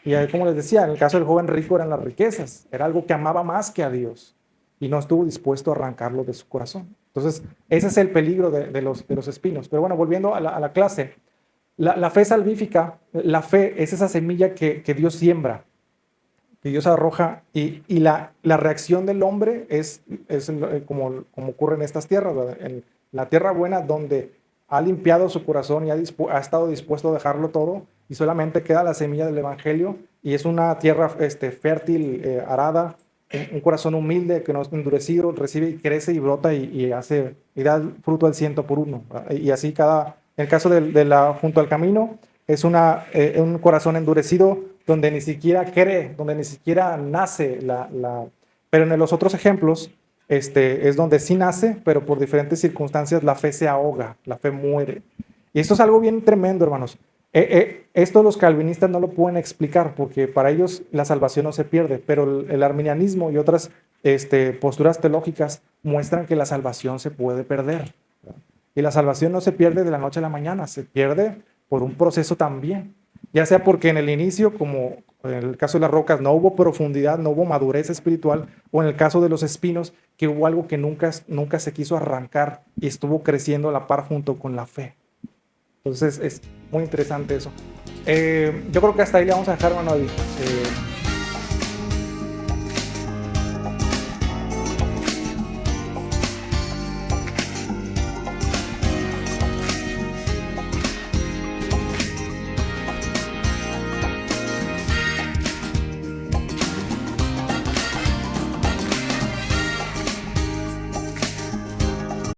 Y ahí, como les decía, en el caso del joven rico eran las riquezas, era algo que amaba más que a Dios y no estuvo dispuesto a arrancarlo de su corazón. Entonces, ese es el peligro de los espinos. Pero bueno, volviendo a la clase, la fe salvífica, la fe es esa semilla que Dios siembra, que Dios arroja, y la reacción del hombre es como ocurre en estas tierras, ¿verdad? En la tierra buena, donde ha limpiado su corazón y ha estado dispuesto a dejarlo todo, y solamente queda la semilla del evangelio, y es una tierra fértil, arada, un corazón humilde que no es endurecido, recibe y crece y brota y da fruto al 100 por uno. Y así en el caso junto al camino, es un corazón endurecido donde ni siquiera cree, donde ni siquiera nace pero en los otros ejemplos es donde sí nace, pero por diferentes circunstancias la fe se ahoga, la fe muere. Y esto es algo bien tremendo, hermanos. Esto los calvinistas no lo pueden explicar porque para ellos la salvación no se pierde, pero el arminianismo y otras posturas teológicas muestran que la salvación se puede perder, ¿verdad? Y la salvación no se pierde de la noche a la mañana, se pierde por un proceso también, ya sea porque en el inicio, como en el caso de las rocas, no hubo profundidad, no hubo madurez espiritual, o en el caso de los espinos, que hubo algo que nunca se quiso arrancar y estuvo creciendo a la par junto con la fe. Entonces es muy interesante eso. Yo creo que hasta ahí le vamos a dejar, Manuel.